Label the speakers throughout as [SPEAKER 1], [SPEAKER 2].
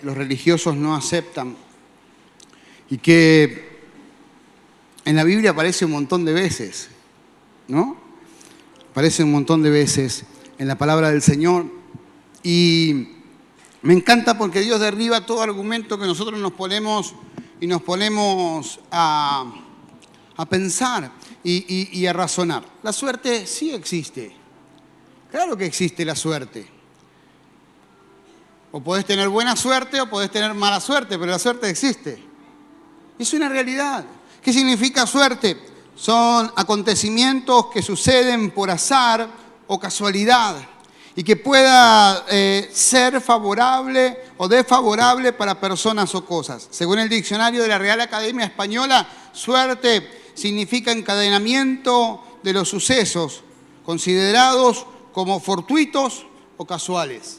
[SPEAKER 1] los religiosos no aceptan y que en la Biblia aparece un montón de veces, ¿no? Aparece un montón de veces en la palabra del Señor y me encanta porque Dios derriba todo argumento que nosotros nos ponemos a pensar y a razonar. La suerte sí existe. Claro que existe la suerte. O podés tener buena suerte o podés tener mala suerte, pero la suerte existe. Es una realidad. ¿Qué significa suerte? Son acontecimientos que suceden por azar o casualidad y que pueda ser favorable o desfavorable para personas o cosas. Según el diccionario de la Real Academia Española, suerte significa encadenamiento de los sucesos considerados como fortuitos o casuales.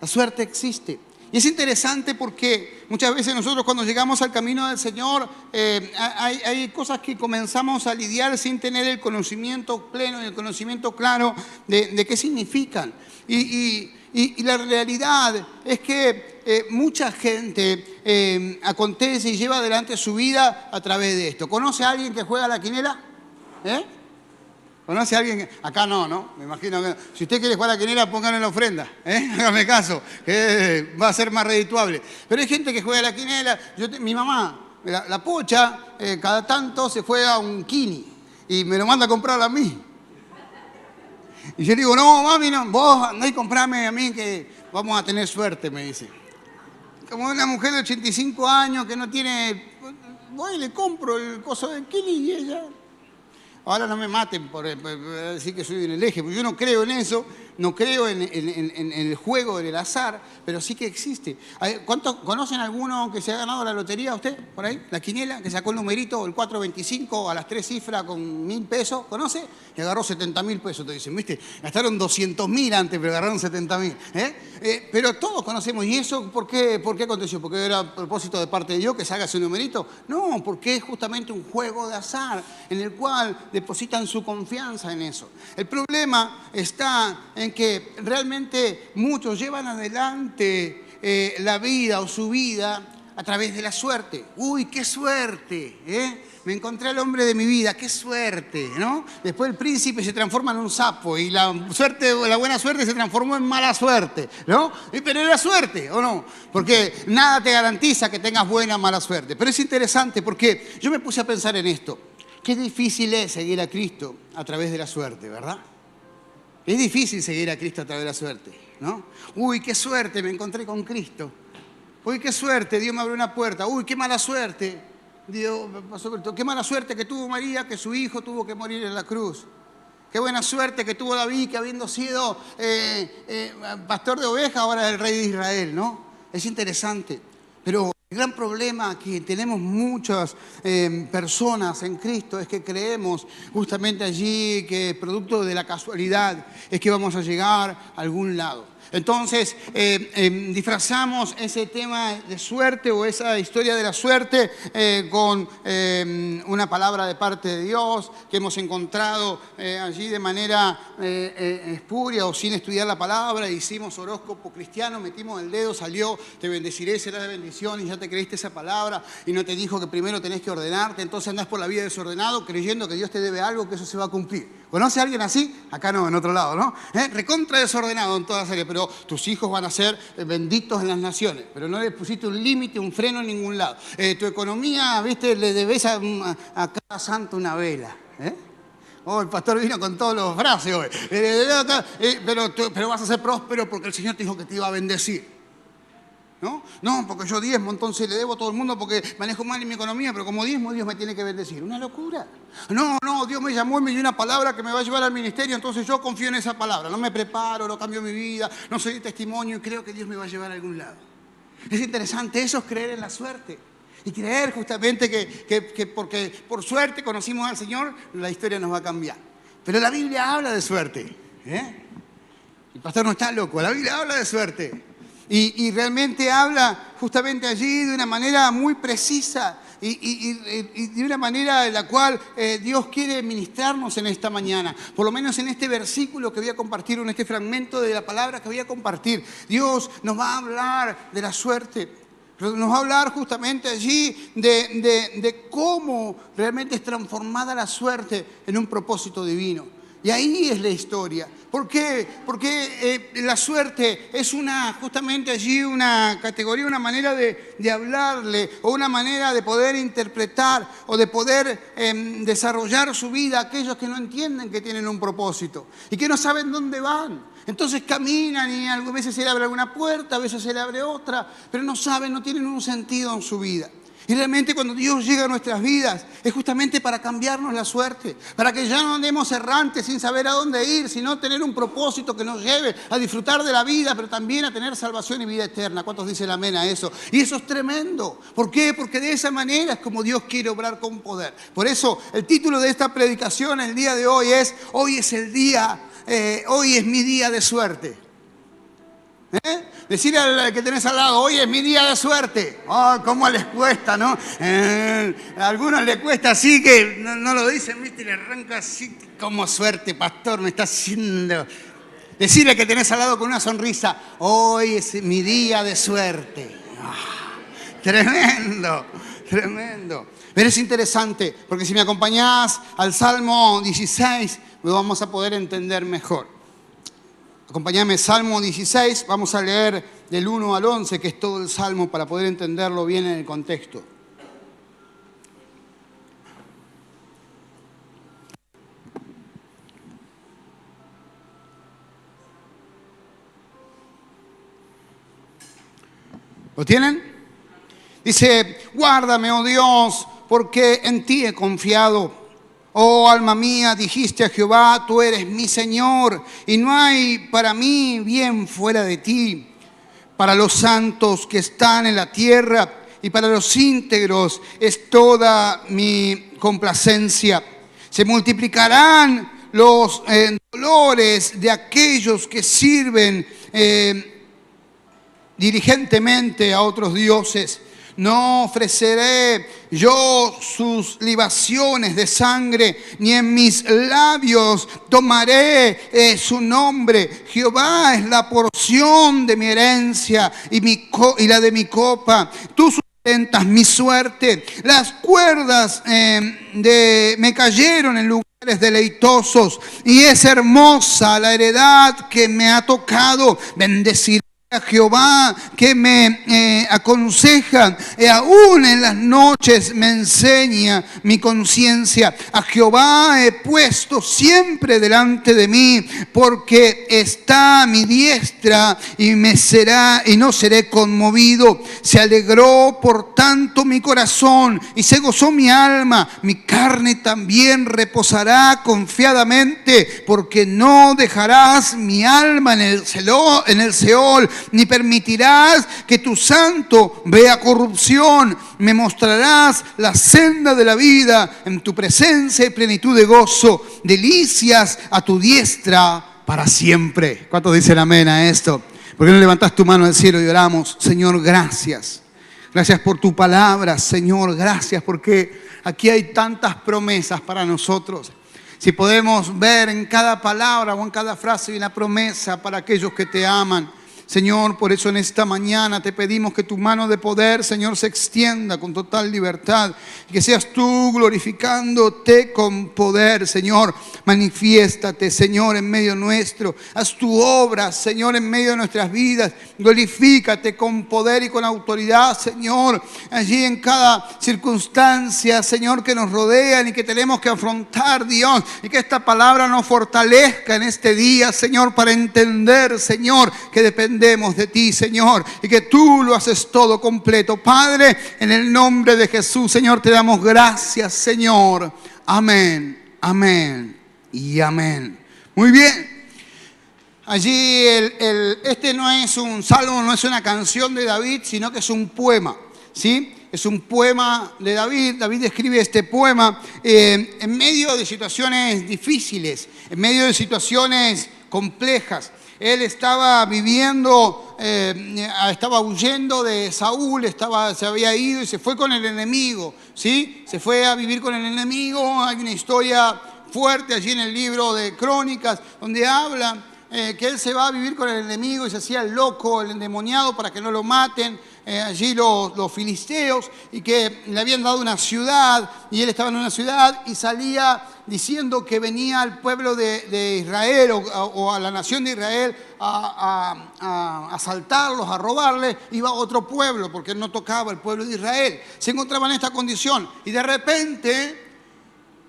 [SPEAKER 1] La suerte existe. Y es interesante porque muchas veces nosotros cuando llegamos al camino del Señor hay cosas que comenzamos a lidiar sin tener el conocimiento pleno y el conocimiento claro de qué significan. Y la realidad es que mucha gente acontece y lleva adelante su vida a través de esto. ¿Conoce a alguien que juega a la quinela? ¿Conoce a alguien? Acá no, me imagino que no. Si usted quiere jugar a la quinela, póngalo en la ofrenda, hágame caso, que va a ser más redituable. Pero hay gente que juega a la quinela. Mi mamá, la pocha, cada tanto se juega a un kini y me lo manda a comprar a mí. Y yo digo, no, mami, no, vos andá y comprame a mí que vamos a tener suerte, me dice. Como una mujer de 85 años que no tiene... Voy y le compro el coso del kini y ella... Ahora no me maten por decir que soy en el eje, porque yo no creo en eso, no creo en el juego del azar, pero sí que existe. ¿Cuántos conocen a alguno que se ha ganado la lotería usted, por ahí? La quiniela, que sacó el numerito, el 425 a las 3 cifras con 1.000 pesos, ¿conoce? Y agarró 70.000 pesos, te dicen, ¿viste? Gastaron 200.000 antes, pero agarraron 70.000. Pero todos conocemos, ¿y eso por qué aconteció? ¿Porque era a propósito de parte de Dios que salga ese numerito? No, porque es justamente un juego de azar en el cual depositan su confianza en eso. El problema está en que realmente muchos llevan adelante la vida o su vida a través de la suerte. ¡Uy, qué suerte! Me encontré al hombre de mi vida, qué suerte, ¿no? Después el príncipe se transforma en un sapo y la buena suerte se transformó en mala suerte, ¿no? Pero era suerte, ¿o no? Porque nada te garantiza que tengas buena o mala suerte. Pero es interesante porque yo me puse a pensar en esto. Qué difícil es seguir a Cristo a través de la suerte, ¿verdad? Es difícil seguir a Cristo a través de la suerte, ¿no? Uy, qué suerte, me encontré con Cristo. Uy, qué suerte, Dios me abrió una puerta. Uy, qué mala suerte, Dios me pasó por todo. Qué mala suerte que tuvo María, que su hijo tuvo que morir en la cruz. Qué buena suerte que tuvo David, que habiendo sido pastor de ovejas, ahora es el rey de Israel, ¿no? Es interesante, pero... El gran problema que tenemos muchas personas en Cristo es que creemos justamente allí que producto de la casualidad es que vamos a llegar a algún lado. Entonces, disfrazamos ese tema de suerte o esa historia de la suerte con una palabra de parte de Dios que hemos encontrado allí de manera espuria o sin estudiar la palabra. Hicimos horóscopo cristiano, metimos el dedo, salió, te bendeciré, será de bendición, y ya te creíste esa palabra y no te dijo que primero tenés que ordenarte, entonces andás por la vida desordenado creyendo que Dios te debe algo, que eso se va a cumplir. ¿Conoce a alguien así? Acá no, en otro lado, ¿no? Recontra desordenado en todas las áreas, pero tus hijos van a ser benditos en las naciones, pero no le pusiste un límite, un freno en ningún lado. Tu economía, ¿viste? Le debes a cada santo una vela, Oh, el pastor vino con todos los frases hoy. Pero vas a ser próspero porque el Señor te dijo que te iba a bendecir. ¿No? No, porque yo diezmo, entonces le debo a todo el mundo porque manejo mal en mi economía, pero como diezmo Dios me tiene que bendecir. Una locura. No, Dios me llamó y me dio una palabra que me va a llevar al ministerio, entonces yo confío en esa palabra. No me preparo, no cambio mi vida, no soy testimonio y creo que Dios me va a llevar a algún lado. Es interesante, eso es creer en la suerte. Y creer justamente que porque por suerte conocimos al Señor, la historia nos va a cambiar. Pero la Biblia habla de suerte. El pastor no está loco, la Biblia habla de suerte. Y realmente habla justamente allí de una manera muy precisa y de una manera en la cual Dios quiere ministrarnos en esta mañana. Por lo menos en este versículo que voy a compartir, en este fragmento de la palabra que voy a compartir. Dios nos va a hablar de la suerte. Nos va a hablar justamente allí de cómo realmente es transformada la suerte en un propósito divino. Y ahí es la historia. ¿Por qué? Porque la suerte es justamente allí una categoría, una manera de hablarle o una manera de poder interpretar o de poder desarrollar su vida a aquellos que no entienden que tienen un propósito y que no saben dónde van. Entonces caminan y a veces se le abre alguna puerta, a veces se le abre otra, pero no saben, no tienen un sentido en su vida. Y realmente cuando Dios llega a nuestras vidas es justamente para cambiarnos la suerte, para que ya no andemos errantes sin saber a dónde ir, sino tener un propósito que nos lleve a disfrutar de la vida, pero también a tener salvación y vida eterna. ¿Cuántos dicen amén a eso? Y eso es tremendo. ¿Por qué? Porque de esa manera es como Dios quiere obrar con poder. Por eso el título de esta predicación el día de hoy es hoy es mi día de suerte. Decirle al que tenés al lado, hoy es mi día de suerte. Oh, cómo les cuesta, ¿no? A algunos les cuesta así que no lo dicen, ¿viste? Le arranca así como suerte, pastor, me está haciendo. Decirle al que tenés al lado con una sonrisa, hoy es mi día de suerte. Oh, tremendo, tremendo. Pero es interesante, porque si me acompañás al Salmo 16, lo vamos a poder entender mejor. Acompáñame, Salmo 16, vamos a leer del 1 al 11, que es todo el Salmo, para poder entenderlo bien en el contexto. ¿Lo tienen? Dice, guárdame, oh Dios, porque en ti he confiado. Oh alma mía, dijiste a Jehová, tú eres mi Señor, y no hay para mí bien fuera de ti. Para los santos que están en la tierra y para los íntegros es toda mi complacencia. Se multiplicarán los dolores de aquellos que sirven diligentemente a otros dioses. No ofreceré yo sus libaciones de sangre, ni en mis labios tomaré su nombre. Jehová es la porción de mi herencia y la de mi copa. Tú sustentas mi suerte. Las cuerdas me cayeron en lugares deleitosos, y es hermosa la heredad que me ha tocado. Bendeciré a Jehová que me aconseja, aún en las noches me enseña mi conciencia. A Jehová he puesto siempre delante de mí, porque está a mi diestra y no seré conmovido. Se alegró por tanto mi corazón y se gozó mi alma. Mi carne también reposará confiadamente, porque no dejarás mi alma en el Seol, ni permitirás que tu santo vea corrupción. Me mostrarás la senda de la vida, en tu presencia y plenitud de gozo, delicias a tu diestra para siempre. ¿Cuántos dicen amén a esto? ¿Por qué no levantás tu mano al cielo y oramos? Señor, gracias. Gracias por tu palabra, Señor. Gracias porque aquí hay tantas promesas para nosotros. Si podemos ver en cada palabra o en cada frase hay una promesa para aquellos que te aman. Señor, por eso en esta mañana te pedimos que tu mano de poder, Señor, se extienda con total libertad. Que seas tú glorificándote con poder, Señor. Manifiéstate, Señor, en medio nuestro. Haz tu obra, Señor, en medio de nuestras vidas. Glorifícate con poder y con autoridad, Señor. Allí en cada circunstancia, Señor, que nos rodean y que tenemos que afrontar, Dios. Y que esta palabra nos fortalezca en este día, Señor, para entender, Señor, que dependemos de ti, Señor, y que tú lo haces todo completo. Padre, en el nombre de Jesús, Señor, te damos gracias, Señor. Amén, amén y amén. Muy bien. Allí este no es un salmo, no es una canción de David, sino que es un poema, ¿sí? Es un poema de David. David escribe este poema en medio de situaciones difíciles, en medio de situaciones complejas. Él estaba viviendo estaba huyendo de Saúl, se había ido y se fue con el enemigo, ¿sí? Se fue a vivir con el enemigo. Hay una historia fuerte allí en el libro de Crónicas donde habla que él se va a vivir con el enemigo y se hacía el loco, el endemoniado, para que no lo maten allí los filisteos, y que le habían dado una ciudad y él estaba en una ciudad y salía diciendo que venía al pueblo de Israel o a la nación de Israel a asaltarlos, a robarles. Iba a otro pueblo porque él no tocaba el pueblo de Israel. Se encontraba en esta condición y de repente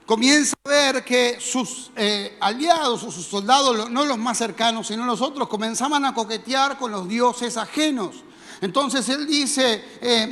[SPEAKER 1] comienza a ver que sus aliados o sus soldados, no los más cercanos, sino los otros, comenzaban a coquetear con los dioses ajenos. Entonces él dice,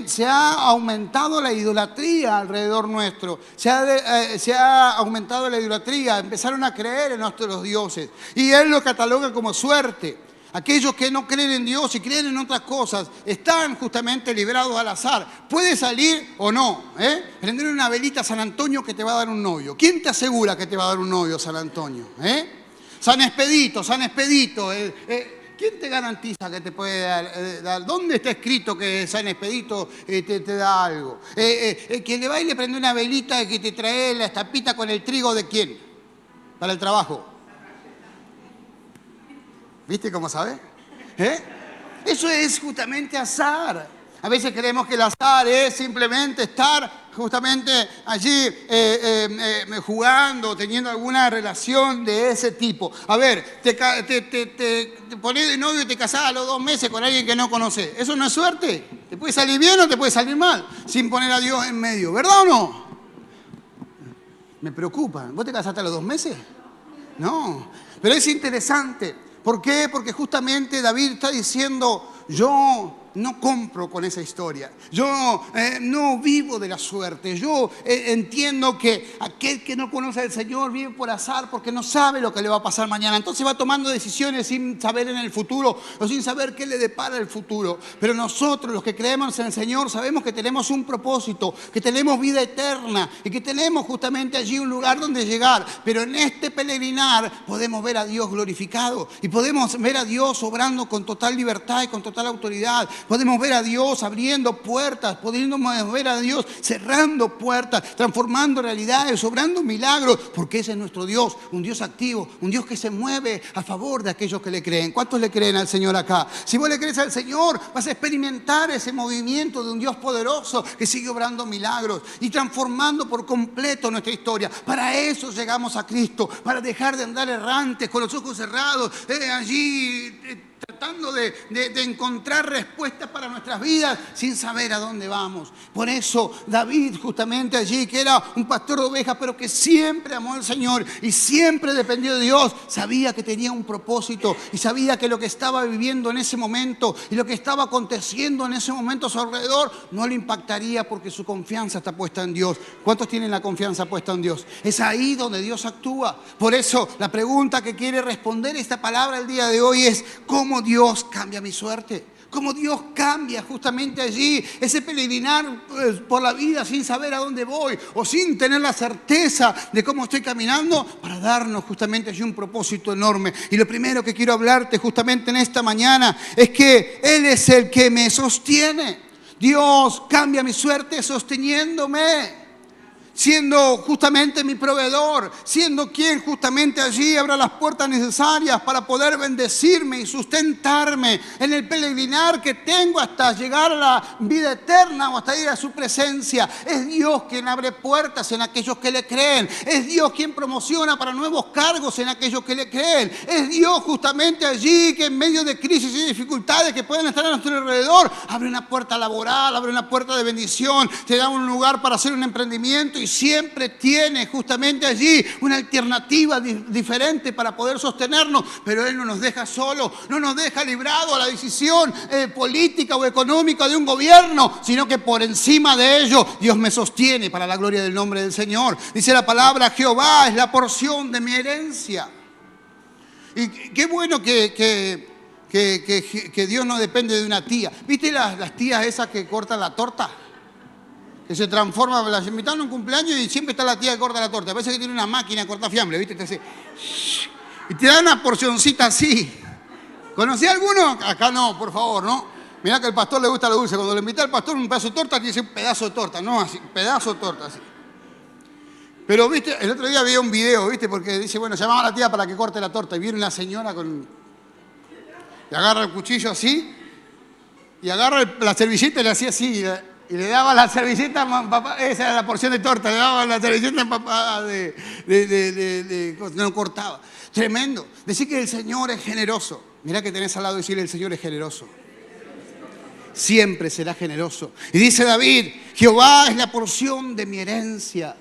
[SPEAKER 1] se ha aumentado la idolatría alrededor nuestro, se ha aumentado la idolatría, empezaron a creer en nuestros dioses. Y él lo cataloga como suerte. Aquellos que no creen en Dios y creen en otras cosas están justamente librados al azar. Puede salir o no. Prender una velita a San Antonio que te va a dar un novio. ¿Quién te asegura que te va a dar un novio, San Antonio? San Expedito, San Expedito. ¿Quién te garantiza que te puede dar? ¿Dónde está escrito que San Expedito te da algo? Quien le va y le prende una velita que te trae la estapita con el trigo ¿de quién? Para el trabajo. ¿Viste cómo sabe? Eso es justamente azar. A veces creemos que el azar es simplemente estar justamente allí jugando, teniendo alguna relación de ese tipo. A ver, te pones de novio y te casás a los 2 meses con alguien que no conoces. ¿Eso no es suerte? Te puede salir bien o te puede salir mal, sin poner a Dios en medio. ¿Verdad o no? Me preocupa. ¿Vos te casaste a los 2 meses? No. Pero es interesante. ¿Por qué? Porque justamente David está diciendo, yo no compro con esa historia, yo no vivo de la suerte, yo entiendo que aquel que no conoce al Señor vive por azar porque no sabe lo que le va a pasar mañana. Entonces va tomando decisiones sin saber en el futuro o sin saber qué le depara el futuro. Pero nosotros, los que creemos en el Señor, sabemos que tenemos un propósito, que tenemos vida eterna y que tenemos justamente allí un lugar donde llegar. Pero en este peregrinar podemos ver a Dios glorificado y podemos ver a Dios obrando con total libertad y con total autoridad. Podemos ver a Dios abriendo puertas, podemos ver a Dios cerrando puertas, transformando realidades, obrando milagros, porque ese es nuestro Dios, un Dios activo, un Dios que se mueve a favor de aquellos que le creen. ¿Cuántos le creen al Señor acá? Si vos le crees al Señor, vas a experimentar ese movimiento de un Dios poderoso que sigue obrando milagros y transformando por completo nuestra historia. Para eso llegamos a Cristo, para dejar de andar errantes con los ojos cerrados, allí tratando de encontrar respuestas para nuestras vidas sin saber a dónde vamos. Por eso David justamente allí, que era un pastor de ovejas, pero que siempre amó al Señor y siempre dependió de Dios, sabía que tenía un propósito y sabía que lo que estaba viviendo en ese momento y lo que estaba aconteciendo en ese momento a su alrededor no le impactaría porque su confianza está puesta en Dios. ¿Cuántos tienen la confianza puesta en Dios? Es ahí donde Dios actúa. Por eso la pregunta que quiere responder esta palabra el día de hoy es: ¿cómo Dios cambia mi suerte? ¿Cómo Dios cambia justamente allí ese peregrinar por la vida sin saber a dónde voy o sin tener la certeza de cómo estoy caminando, para darnos justamente allí un propósito enorme? Y lo primero que quiero hablarte justamente en esta mañana es que Él es el que me sostiene. Dios cambia mi suerte sosteniéndome, siendo justamente mi proveedor, siendo quien justamente allí abra las puertas necesarias para poder bendecirme y sustentarme en el peregrinar que tengo hasta llegar a la vida eterna o hasta ir a su presencia. Es Dios quien abre puertas en aquellos que le creen. Es Dios quien promociona para nuevos cargos en aquellos que le creen. Es Dios justamente allí que en medio de crisis y dificultades que pueden estar a nuestro alrededor, abre una puerta laboral, abre una puerta de bendición, te da un lugar para hacer un emprendimiento y siempre tiene justamente allí una alternativa diferente para poder sostenernos. Pero Él no nos deja solos, no nos deja librados a la decisión política o económica de un gobierno, sino que por encima de ello Dios me sostiene para la gloria del nombre del Señor. Dice la palabra: Jehová es la porción de mi herencia. Y qué bueno que Dios no depende de una tía. ¿Viste las tías esas que cortan la torta? Que se transforma, las invitaron a un cumpleaños y siempre está la tía que corta la torta. Parece que tiene una máquina de cortar fiambre, ¿viste? Te hace, y te da una porcioncita así. ¿Conocí a alguno? Acá no, por favor, ¿no? Mirá que al pastor le gusta lo dulce. Cuando le invita al pastor un pedazo de torta, dice un pedazo de torta, no así, pedazo de torta, así. Pero, viste, el otro día vi un video, viste, porque dice, bueno, llamaba a la tía para que corte la torta y viene una señora y agarra el cuchillo así, y agarra la servilleta y le hacía así, y le daba la servilleta a papá, esa era la porción de torta, le daba la servilleta a papá no cortaba. Tremendo. Decir que el Señor es generoso. Mirá que tenés al lado decirle el Señor es generoso. Siempre será generoso. Y dice David, Jehová es la porción de mi herencia.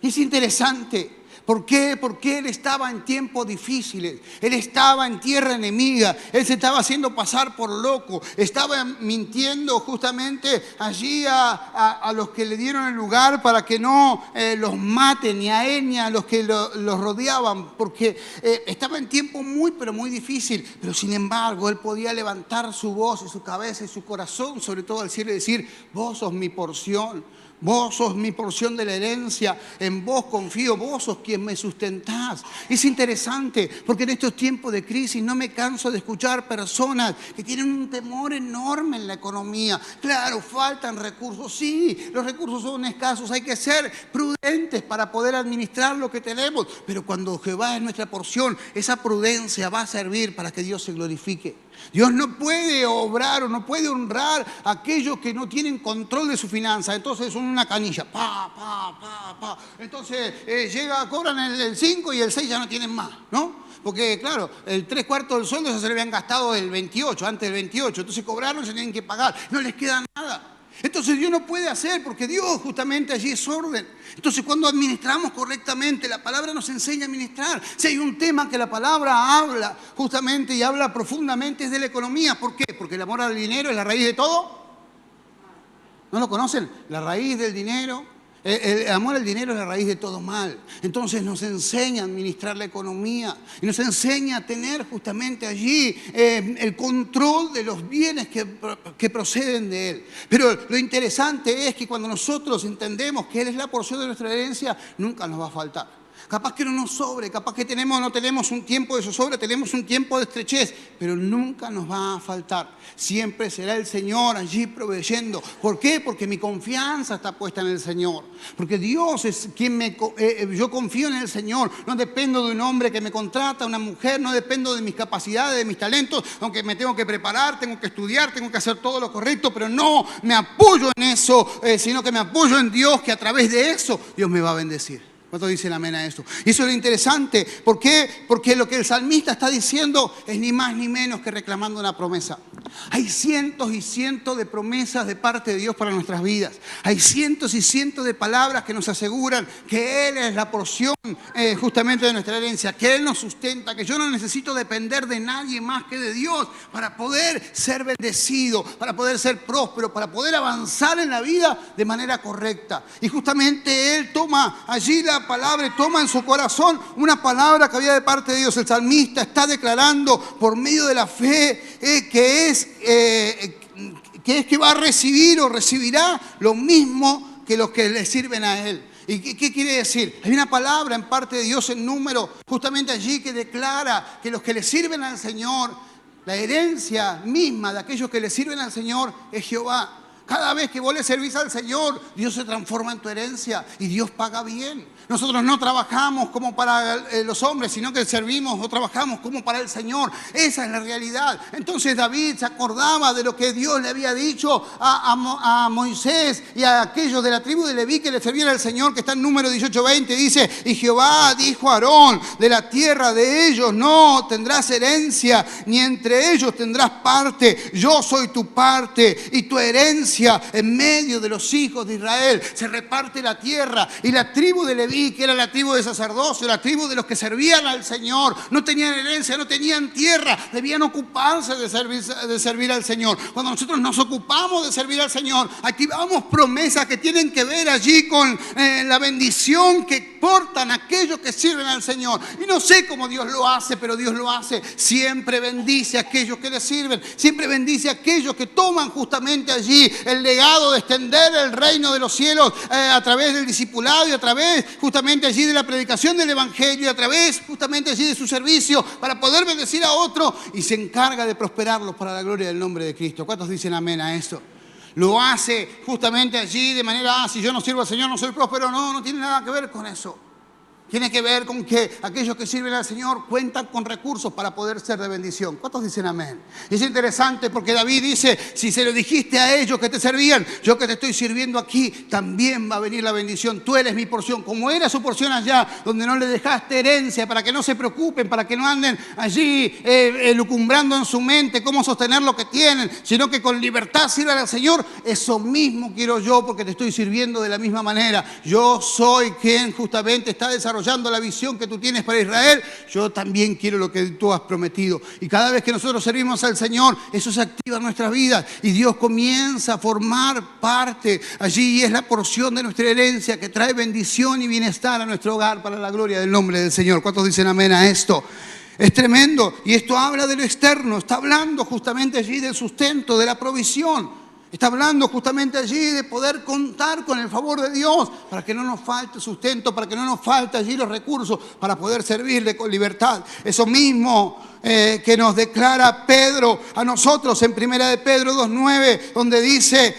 [SPEAKER 1] Y es interesante. ¿Por qué? Porque él estaba en tiempos difíciles, él estaba en tierra enemiga, él se estaba haciendo pasar por loco, estaba mintiendo justamente allí a los que le dieron el lugar para que no los maten, ni a él ni a los que los rodeaban, porque estaba en tiempo muy, pero muy difícil. Pero sin embargo, él podía levantar su voz y su cabeza y su corazón, sobre todo al cielo, y decir, vos sos mi porción. Vos sos mi porción de la herencia, en vos confío, vos sos quien me sustentás. Es interesante porque en estos tiempos de crisis no me canso de escuchar personas que tienen un temor enorme en la economía. Claro, faltan recursos, sí, los recursos son escasos, hay que ser prudentes para poder administrar lo que tenemos. Pero cuando Jehová es nuestra porción, esa prudencia va a servir para que Dios se glorifique. Dios no puede obrar o no puede honrar a aquellos que no tienen control de su finanza. Entonces son una canilla. Entonces cobran el 5 y el 6 ya no tienen más, ¿no? Porque claro, el 3/4 del sueldo ya se le habían gastado el 28, antes del 28. Entonces cobraron, se tienen que pagar. No les queda nada. Entonces Dios no puede hacer, porque Dios justamente allí es orden. Entonces cuando administramos correctamente, la palabra nos enseña a administrar. Si hay un tema que la palabra habla justamente y habla profundamente es de la economía. ¿Por qué? Porque el amor al dinero es la raíz de todo. ¿No lo conocen? La raíz del dinero. El amor al dinero es la raíz de todo mal. Entonces nos enseña a administrar la economía y nos enseña a tener justamente allí el control de los bienes que proceden de Él. Pero lo interesante es que cuando nosotros entendemos que Él es la porción de nuestra herencia, nunca nos va a faltar. Capaz que no nos sobre, capaz que no tenemos un tiempo de zozobra, tenemos un tiempo de estrechez, pero nunca nos va a faltar. Siempre será el Señor allí proveyendo. ¿Por qué? Porque mi confianza está puesta en el Señor. Porque Dios es quien yo confío en el Señor. No dependo de un hombre que me contrata, una mujer, no dependo de mis capacidades, de mis talentos, aunque me tengo que preparar, tengo que estudiar, tengo que hacer todo lo correcto, pero no me apoyo en eso, sino que me apoyo en Dios, que a través de eso Dios me va a bendecir. ¿Cuántos dicen amén a esto? Y eso es lo interesante. ¿Por qué? Porque lo que el salmista está diciendo es ni más ni menos que reclamando una promesa. Hay cientos y cientos de promesas de parte de Dios para nuestras vidas. Hay cientos y cientos de palabras que nos aseguran que Él es la porción justamente de nuestra herencia, que Él nos sustenta, que yo no necesito depender de nadie más que de Dios para poder ser bendecido, para poder ser próspero, para poder avanzar en la vida de manera correcta. Y justamente Él toma allí la palabra y toma en su corazón una palabra que había de parte de Dios. El salmista está declarando por medio de la fe que va a recibir o recibirá lo mismo que los que le sirven a Él. ¿Y qué quiere decir? Hay una palabra en parte de Dios en Número, justamente allí, que declara que los que le sirven al Señor, la herencia misma de aquellos que le sirven al Señor es Jehová. Cada vez que vos le servís al Señor, Dios se transforma en tu herencia y Dios paga bien. Nosotros no trabajamos como para los hombres, sino que servimos o trabajamos como para el Señor. Esa es la realidad. Entonces David se acordaba de lo que Dios le había dicho a Moisés y a aquellos de la tribu de Leví que le servían al Señor, que está en Número 18:20. Dice, y Jehová dijo a Aarón, de la tierra de ellos no tendrás herencia, ni entre ellos tendrás parte. Yo soy tu parte y tu herencia en medio de los hijos de Israel. Se reparte la tierra y la tribu de Leví, que era la tribu de sacerdocio, la tribu de los que servían al Señor, no tenían herencia, no tenían tierra, debían ocuparse de servir al Señor. Cuando nosotros nos ocupamos de servir al Señor, activamos promesas que tienen que ver allí con la bendición que portan aquellos que sirven al Señor. Y no sé cómo Dios lo hace, pero Dios lo hace. Siempre bendice a aquellos que le sirven, siempre bendice a aquellos que toman justamente allí el legado de extender el reino de los cielos a través del discipulado y a través justamente allí de la predicación del evangelio y a través justamente allí de su servicio para poder bendecir a otro y se encarga de prosperarlos para la gloria del nombre de Cristo. ¿Cuántos dicen amén a esto? Lo hace justamente allí de manera, si yo no sirvo al Señor no soy próspero. No tiene nada que ver con eso. Tiene que ver con que aquellos que sirven al Señor cuentan con recursos para poder ser de bendición. ¿Cuántos dicen amén? Y es interesante porque David dice, si se lo dijiste a ellos que te servían, yo que te estoy sirviendo aquí, también va a venir la bendición. Tú eres mi porción, como era su porción allá, donde no le dejaste herencia, para que no se preocupen, para que no anden allí elucumbrando en su mente cómo sostener lo que tienen, sino que con libertad sirvan al Señor. Eso mismo quiero yo, porque te estoy sirviendo de la misma manera. Yo soy quien justamente está desarrollando la visión que tú tienes para Israel. Yo también quiero lo que tú has prometido. Y cada vez que nosotros servimos al Señor, eso se activa en nuestras vidas y Dios comienza a formar parte allí, y es la porción de nuestra herencia que trae bendición y bienestar a nuestro hogar para la gloria del nombre del Señor. ¿Cuántos dicen amén a esto? Es tremendo, y esto habla de lo externo, está hablando justamente allí del sustento, de la provisión. Está hablando justamente allí de poder contar con el favor de Dios para que no nos falte sustento, para que no nos falte allí los recursos para poder servirle con libertad. Eso mismo que nos declara Pedro a nosotros en 1 de Pedro 2:9, donde dice,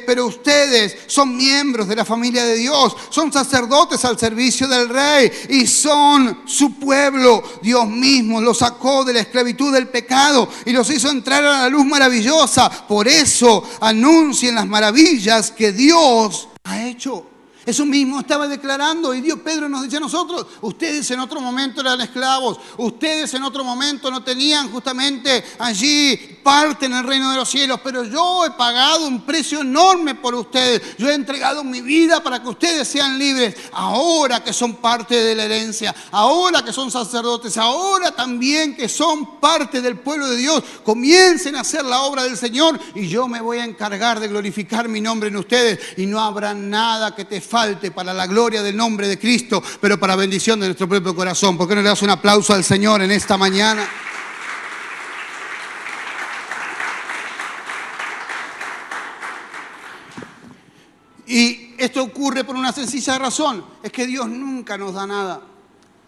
[SPEAKER 1] pero ustedes son miembros de la familia de Dios, son sacerdotes al servicio del Rey y son su pueblo. Dios mismo los sacó de la esclavitud del pecado y los hizo entrar a la luz maravillosa. Por eso anuncien las maravillas que Dios ha hecho. Eso mismo estaba declarando, y Pedro nos dice a nosotros, ustedes en otro momento eran esclavos, ustedes en otro momento no tenían justamente allí parte en el reino de los cielos, pero yo he pagado un precio enorme por ustedes, yo he entregado mi vida para que ustedes sean libres. Ahora que son parte de la herencia, ahora que son sacerdotes, ahora también que son parte del pueblo de Dios, comiencen a hacer la obra del Señor y yo me voy a encargar de glorificar mi nombre en ustedes, y no habrá nada que te falte para la gloria del nombre de Cristo, pero para bendición de nuestro propio corazón. ¿Por qué no le das un aplauso al Señor en esta mañana? Y esto ocurre por una sencilla razón, es que Dios nunca nos da nada.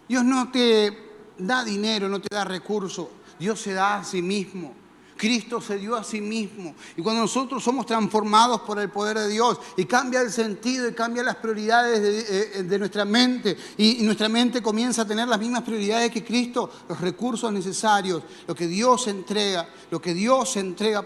[SPEAKER 1] Dios no te da dinero, no te da recursos, Dios se da a sí mismo. Cristo se dio a sí mismo. Y cuando nosotros somos transformados por el poder de Dios y cambia el sentido y cambia las prioridades de nuestra mente, y nuestra mente comienza a tener las mismas prioridades que Cristo, los recursos necesarios, lo que Dios entrega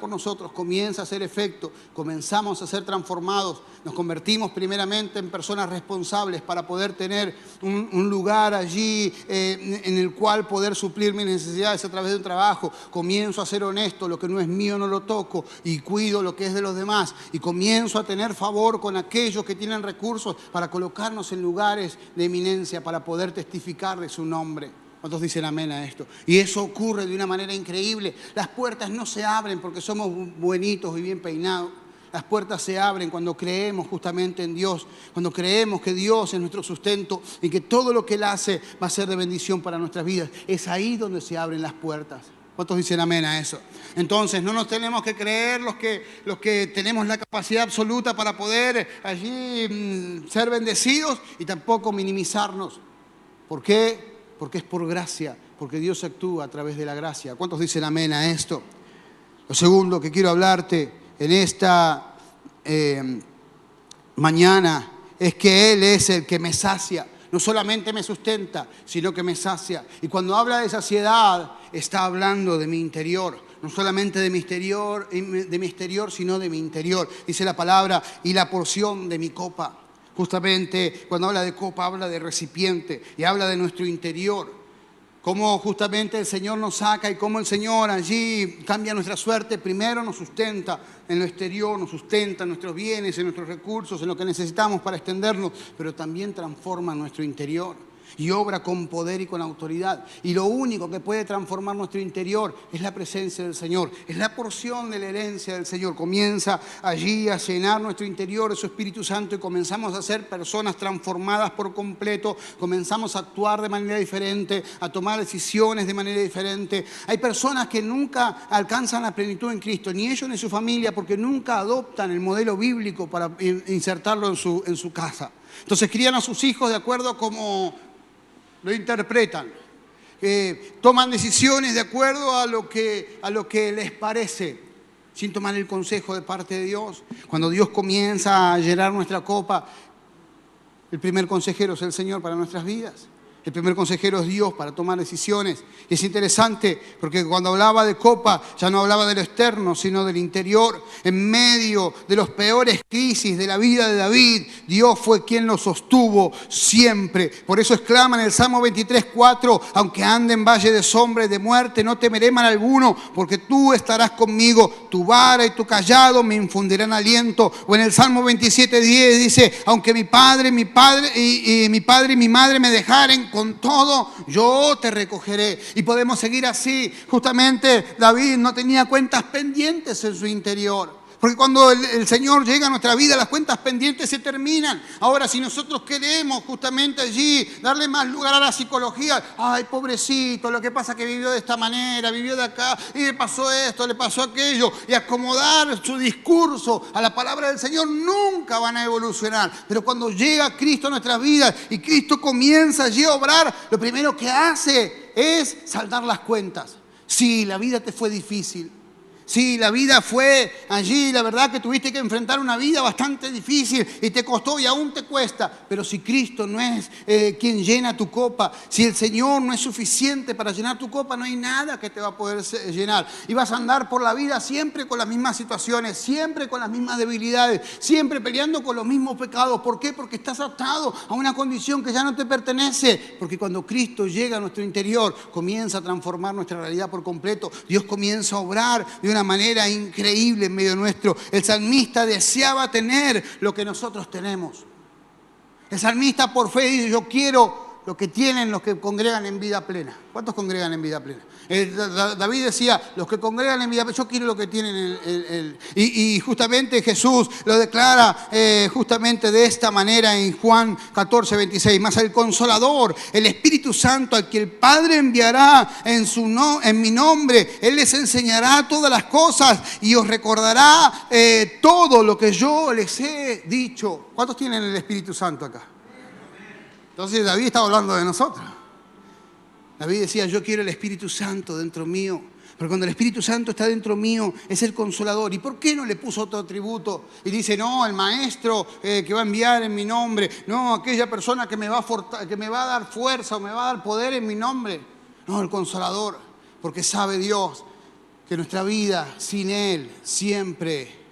[SPEAKER 1] por nosotros comienza a hacer efecto, comenzamos a ser transformados, nos convertimos primeramente en personas responsables para poder tener un lugar allí en el cual poder suplir mis necesidades a través de un trabajo. Comienzo a ser honesto, lo que no es mío no lo toco y cuido lo que es de los demás, y comienzo a tener favor con aquellos que tienen recursos para colocarnos en lugares de eminencia para poder testificar de su nombre. ¿Cuántos dicen amén a esto? Y eso ocurre de una manera increíble. Las puertas no se abren porque somos buenitos y bien peinados. Las puertas se abren cuando creemos justamente en Dios, cuando creemos que Dios es nuestro sustento y que todo lo que Él hace va a ser de bendición para nuestras vidas. Es ahí donde se abren las puertas. ¿Cuántos dicen amén a eso? Entonces no nos tenemos que creer los que tenemos la capacidad absoluta para poder allí ser bendecidos, y tampoco minimizarnos. ¿Por qué? Porque es por gracia, porque Dios actúa a través de la gracia. ¿Cuántos dicen amén a esto? Lo segundo que quiero hablarte en esta mañana es que Él es el que me sacia. No solamente me sustenta, sino que me sacia. Y cuando habla de saciedad, está hablando de mi interior. No solamente de mi exterior, sino de mi interior. Dice la palabra, y la porción de mi copa. Justamente cuando habla de copa, habla de recipiente y habla de nuestro interior. Cómo justamente el Señor nos saca y cómo el Señor allí cambia nuestra suerte. Primero nos sustenta en lo exterior, nos sustenta en nuestros bienes, en nuestros recursos, en lo que necesitamos para extendernos, pero también transforma nuestro interior. y obra con poder y con autoridad. Y lo único que puede transformar nuestro interior es la presencia del Señor, es la porción de la herencia del Señor. Comienza allí a llenar nuestro interior de su Espíritu Santo y comenzamos a ser personas transformadas por completo, comenzamos a actuar de manera diferente, a tomar decisiones de manera diferente. Hay personas que nunca alcanzan la plenitud en Cristo, ni ellos ni su familia, porque nunca adoptan el modelo bíblico para insertarlo en su casa. Entonces crían a sus hijos de acuerdo a cómo lo interpretan, toman decisiones de acuerdo a lo que les parece, sin tomar el consejo de parte de Dios. Cuando Dios comienza a llenar nuestra copa, el primer consejero es el Señor para nuestras vidas. El primer consejero es Dios para tomar decisiones. Y es interesante porque cuando hablaba de copa, ya no hablaba de lo externo, sino del interior. En medio de los peores crisis de la vida de David, Dios fue quien lo sostuvo siempre. Por eso exclama en el Salmo 23:4, aunque ande en valle de sombra y de muerte, no temeré mal alguno, porque tú estarás conmigo, tu vara y tu cayado me infundirán aliento. O en el Salmo 27:10 dice, aunque mi padre y mi madre me dejaren, con todo yo te recogeré. Y podemos seguir así. Justamente David no tenía cuentas pendientes en su interior. Porque cuando el Señor llega a nuestra vida, las cuentas pendientes se terminan. Ahora, si nosotros queremos justamente allí darle más lugar a la psicología, ay, pobrecito, lo que pasa es que vivió de esta manera, vivió de acá, y le pasó esto, le pasó aquello, y acomodar su discurso a la palabra del Señor, nunca van a evolucionar. Pero cuando llega Cristo a nuestras vidas y Cristo comienza allí a obrar, lo primero que hace es saldar las cuentas. Sí, la vida te fue difícil. Sí, la vida fue allí, la verdad que tuviste que enfrentar una vida bastante difícil y te costó y aún te cuesta. Pero si Cristo no es quien llena tu copa, si el Señor no es suficiente para llenar tu copa, no hay nada que te va a poder llenar. Y vas a andar por la vida siempre con las mismas situaciones, siempre con las mismas debilidades, siempre peleando con los mismos pecados. ¿Por qué? Porque estás atado a una condición que ya no te pertenece. Porque cuando Cristo llega a nuestro interior, comienza a transformar nuestra realidad por completo. Dios comienza a obrar de una manera increíble en medio nuestro. El salmista deseaba tener lo que nosotros tenemos. El salmista por fe dice, yo quiero lo que tienen los que congregan en vida plena. ¿Cuántos congregan en vida plena? David decía, los que congregan en vida plena, yo quiero lo que tienen. Y justamente Jesús lo declara justamente de esta manera en Juan 14:26. Mas el Consolador, el Espíritu Santo, al que el Padre enviará en mi nombre, Él les enseñará todas las cosas y os recordará todo lo que yo les he dicho. ¿Cuántos tienen el Espíritu Santo acá? Entonces David estaba hablando de nosotros. David decía, yo quiero el Espíritu Santo dentro mío. Pero cuando el Espíritu Santo está dentro mío, es el Consolador. ¿Y por qué no le puso otro atributo? Y dice, no, el Maestro que va a enviar en mi nombre. No, aquella persona que me va a dar fuerza o me va a dar poder en mi nombre. No, el Consolador. Porque sabe Dios que nuestra vida sin Él siempre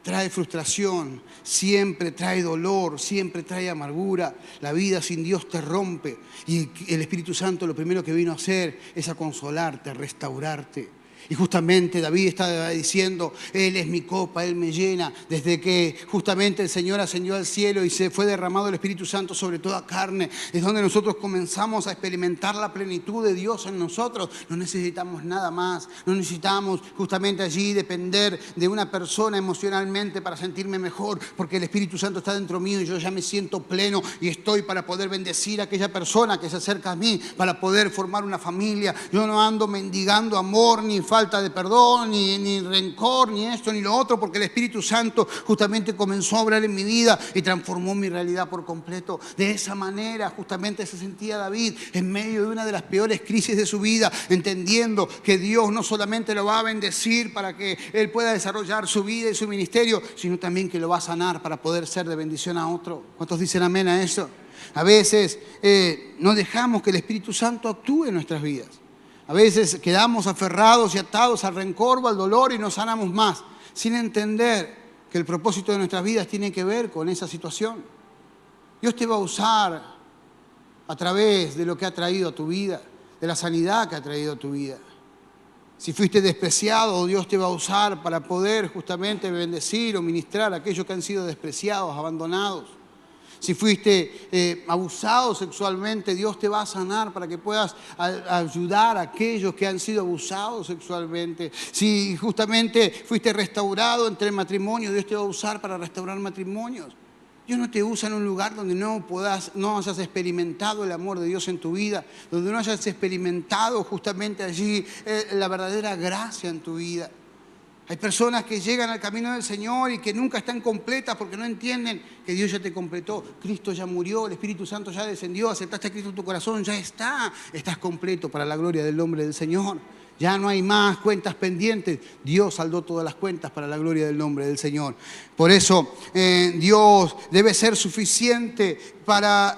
[SPEAKER 1] trae frustración, siempre trae dolor, siempre trae amargura. La vida sin Dios te rompe. Y el Espíritu Santo lo primero que vino a hacer es a consolarte, a restaurarte. Y justamente David está diciendo, Él es mi copa, Él me llena. Desde que justamente el Señor ascendió al cielo y se fue derramado el Espíritu Santo sobre toda carne, es donde nosotros comenzamos a experimentar la plenitud de Dios en nosotros. No necesitamos nada más, no necesitamos justamente allí depender de una persona emocionalmente para sentirme mejor, porque el Espíritu Santo está dentro mío y yo ya me siento pleno y estoy para poder bendecir a aquella persona que se acerca a mí, para poder formar una familia. Yo no ando mendigando amor, ni falta de perdón, ni rencor, ni esto, ni lo otro, porque el Espíritu Santo justamente comenzó a obrar en mi vida y transformó mi realidad por completo. De esa manera justamente se sentía David en medio de una de las peores crisis de su vida, entendiendo que Dios no solamente lo va a bendecir para que él pueda desarrollar su vida y su ministerio, sino también que lo va a sanar para poder ser de bendición a otro. ¿Cuántos dicen amén a eso? A veces no dejamos que el Espíritu Santo actúe en nuestras vidas. A veces quedamos aferrados y atados al rencor o al dolor y no sanamos más, sin entender que el propósito de nuestras vidas tiene que ver con esa situación. Dios te va a usar a través de lo que ha traído a tu vida, de la sanidad que ha traído a tu vida. Si fuiste despreciado, Dios te va a usar para poder justamente bendecir o ministrar a aquellos que han sido despreciados, abandonados. Si fuiste abusado sexualmente, Dios te va a sanar para que puedas ayudar a aquellos que han sido abusados sexualmente. Si justamente fuiste restaurado entre el matrimonio, Dios te va a usar para restaurar matrimonios. Dios no te usa en un lugar donde no hayas experimentado el amor de Dios en tu vida, donde no hayas experimentado justamente allí la verdadera gracia en tu vida. Hay personas que llegan al camino del Señor y que nunca están completas porque no entienden que Dios ya te completó. Cristo ya murió, el Espíritu Santo ya descendió, aceptaste a Cristo en tu corazón, ya estás completo para la gloria del nombre del Señor. Ya no hay más cuentas pendientes. Dios saldó todas las cuentas para la gloria del nombre del Señor. Por eso Dios debe ser suficiente para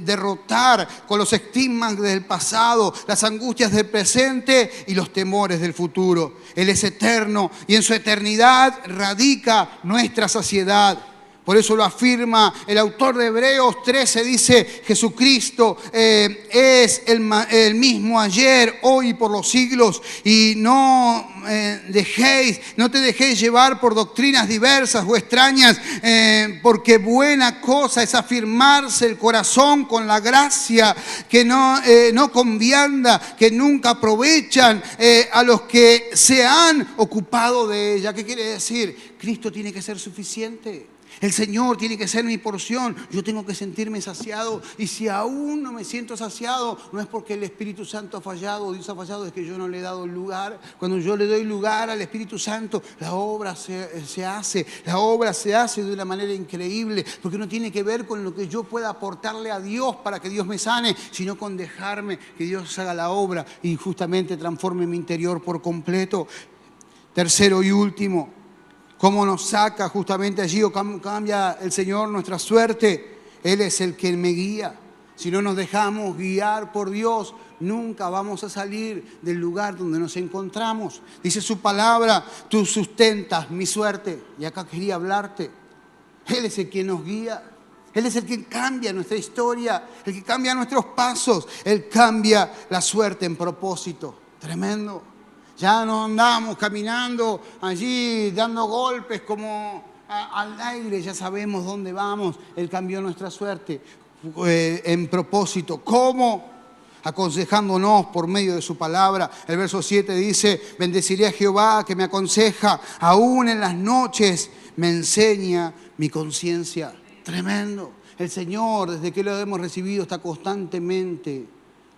[SPEAKER 1] derrotar con los estigmas del pasado, las angustias del presente y los temores del futuro. Él es eterno y en su eternidad radica nuestra saciedad. Por eso lo afirma el autor de Hebreos 13, dice, Jesucristo es el mismo ayer, hoy y por los siglos. Y no te dejéis llevar por doctrinas diversas o extrañas, porque buena cosa es afirmarse el corazón con la gracia que no convianda, que nunca aprovechan a los que se han ocupado de ella. ¿Qué quiere decir? Cristo tiene que ser suficiente. El Señor tiene que ser mi porción. Yo tengo que sentirme saciado. Y si aún no me siento saciado, no es porque el Espíritu Santo ha fallado o Dios ha fallado, es que yo no le he dado el lugar. Cuando yo le doy lugar al Espíritu Santo, la obra se hace. La obra se hace de una manera increíble, porque no tiene que ver con lo que yo pueda aportarle a Dios para que Dios me sane, sino con dejarme que Dios haga la obra y justamente transforme mi interior por completo. Tercero y último, ¿cómo nos saca justamente allí o cambia el Señor nuestra suerte? Él es el que me guía. Si no nos dejamos guiar por Dios, nunca vamos a salir del lugar donde nos encontramos. Dice su palabra, tú sustentas mi suerte. Y acá quería hablarte. Él es el que nos guía. Él es el que cambia nuestra historia, el que cambia nuestros pasos. Él cambia la suerte en propósito. Tremendo. Ya no andamos caminando allí dando golpes como al aire, ya sabemos dónde vamos. Él cambió nuestra suerte en propósito. ¿Cómo? Aconsejándonos por medio de su palabra. El verso 7 dice, bendeciré a Jehová que me aconseja, aún en las noches me enseña mi conciencia. Tremendo. El Señor, desde que lo hemos recibido, está constantemente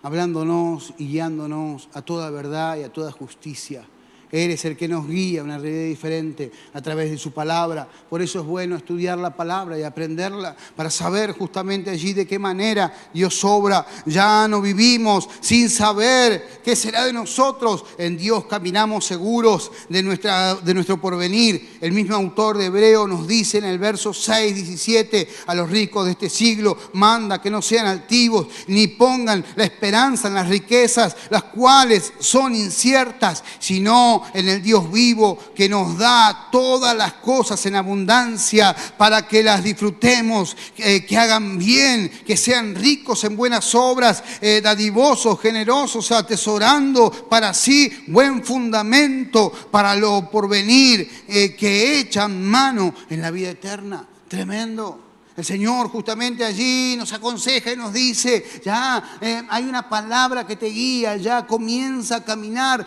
[SPEAKER 1] hablándonos y guiándonos a toda verdad y a toda justicia. Él es el que nos guía a una realidad diferente a través de su palabra. Por eso es bueno estudiar la palabra y aprenderla para saber justamente allí de qué manera Dios obra. Ya no vivimos sin saber qué será de nosotros. En Dios caminamos seguros de nuestro porvenir. El mismo autor de Hebreo nos dice en el verso 6, 17, a los ricos de este siglo manda que no sean altivos ni pongan la esperanza en las riquezas, las cuales son inciertas, sino en el Dios vivo que nos da todas las cosas en abundancia para que las disfrutemos, que hagan bien, que sean ricos en buenas obras, dadivosos, generosos, atesorando para sí buen fundamento para lo porvenir, que echan mano en la vida eterna. Tremendo. El Señor justamente allí nos aconseja y nos dice, ya hay una palabra que te guía, ya comienza a caminar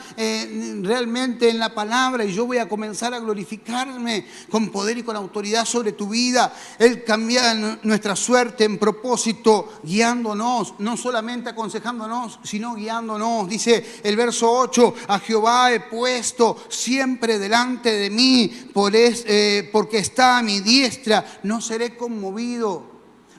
[SPEAKER 1] realmente en la palabra y yo voy a comenzar a glorificarme con poder y con autoridad sobre tu vida. Él cambia nuestra suerte en propósito, guiándonos, no solamente aconsejándonos, sino guiándonos. Dice el verso 8, a Jehová he puesto siempre delante de mí, porque está a mi diestra, no seré conmovido.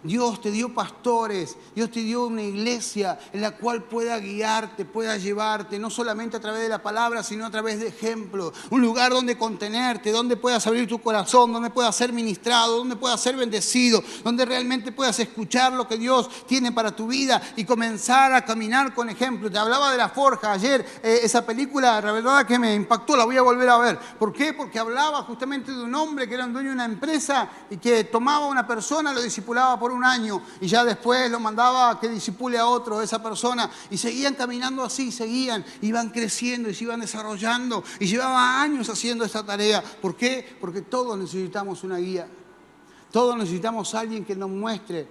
[SPEAKER 1] Dios te dio pastores, Dios te dio una iglesia en la cual pueda guiarte, pueda llevarte, no solamente a través de la palabra, sino a través de ejemplos. Un lugar donde contenerte, donde puedas abrir tu corazón, donde puedas ser ministrado, donde puedas ser bendecido, donde realmente puedas escuchar lo que Dios tiene para tu vida y comenzar a caminar con ejemplos. Te hablaba de La Forja ayer, esa película, la verdad que me impactó, la voy a volver a ver. ¿Por qué? Porque hablaba justamente de un hombre que era un dueño de una empresa y que tomaba a una persona, lo discipulaba por un año y ya después lo mandaba a que discipule a otro, esa persona, y seguían caminando así, iban creciendo y se iban desarrollando y llevaba años haciendo esta tarea. ¿Por qué? Porque todos necesitamos una guía. Todos necesitamos a alguien que nos muestre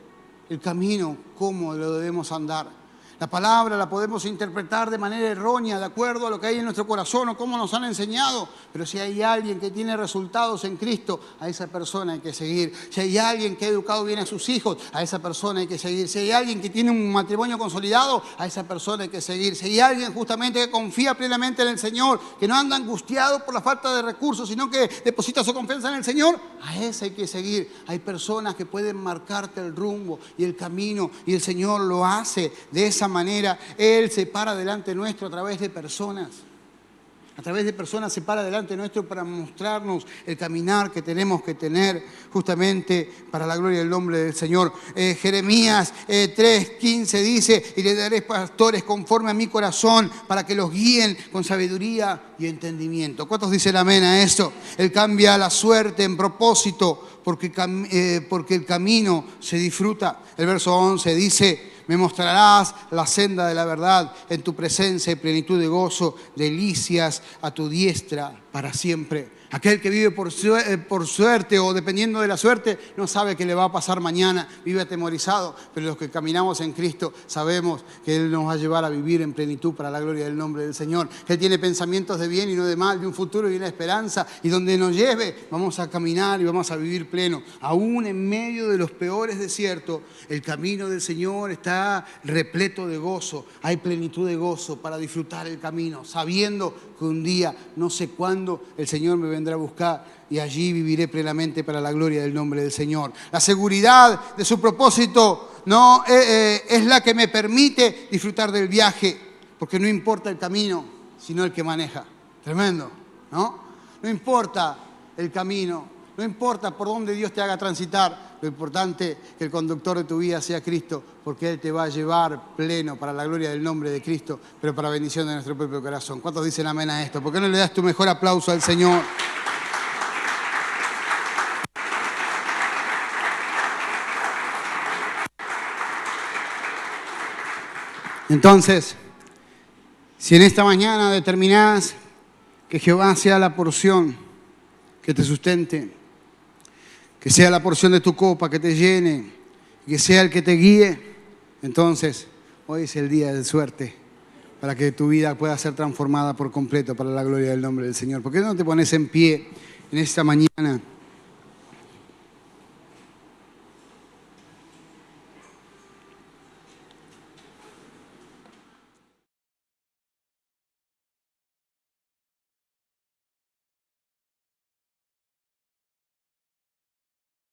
[SPEAKER 1] el camino, cómo lo debemos andar. La palabra la podemos interpretar de manera errónea, de acuerdo a lo que hay en nuestro corazón o cómo nos han enseñado. Pero si hay alguien que tiene resultados en Cristo, a esa persona hay que seguir. Si hay alguien que ha educado bien a sus hijos, a esa persona hay que seguir. Si hay alguien que tiene un matrimonio consolidado, a esa persona hay que seguir. Si hay alguien justamente que confía plenamente en el Señor, que no anda angustiado por la falta de recursos, sino que deposita su confianza en el Señor, a ese hay que seguir. Hay personas que pueden marcarte el rumbo y el camino, y el Señor lo hace de esa manera. Él se para delante nuestro a través de personas. A través de personas se para delante nuestro para mostrarnos el caminar que tenemos que tener justamente para la gloria del nombre del Señor. Jeremías 3:15 dice: y le daré pastores conforme a mi corazón para que los guíen con sabiduría y entendimiento. ¿Cuántos dicen amén a esto? Él cambia la suerte en propósito porque el camino se disfruta. El verso 11 dice: me mostrarás la senda de la verdad, en tu presencia y plenitud de gozo, delicias a tu diestra para siempre. Aquel que vive por suerte o dependiendo de la suerte no sabe qué le va a pasar mañana, vive atemorizado. Pero los que caminamos en Cristo sabemos que Él nos va a llevar a vivir en plenitud para la gloria del nombre del Señor. Que Él tiene pensamientos de bien y no de mal, de un futuro y una esperanza. Y donde nos lleve vamos a caminar y vamos a vivir pleno. Aún en medio de los peores desiertos, el camino del Señor está repleto de gozo. Hay plenitud de gozo para disfrutar el camino, sabiendo que un día, no sé cuándo, el Señor me vendrá a buscar y allí viviré plenamente para la gloria del nombre del Señor. La seguridad de su propósito no es la que me permite disfrutar del viaje, porque no importa el camino, sino el que maneja. Tremendo, ¿no? No importa el camino, no importa por dónde Dios te haga transitar, lo importante es que el conductor de tu vida sea Cristo, porque Él te va a llevar pleno para la gloria del nombre de Cristo, pero para bendición de nuestro propio corazón. ¿Cuántos dicen amén a esto? ¿Por qué no le das tu mejor aplauso al Señor? Entonces, si en esta mañana determinás que Jehová sea la porción que te sustente, que sea la porción de tu copa que te llene, que sea el que te guíe, entonces hoy es el día de suerte para que tu vida pueda ser transformada por completo para la gloria del nombre del Señor. ¿Por qué no te pones en pie en esta mañana?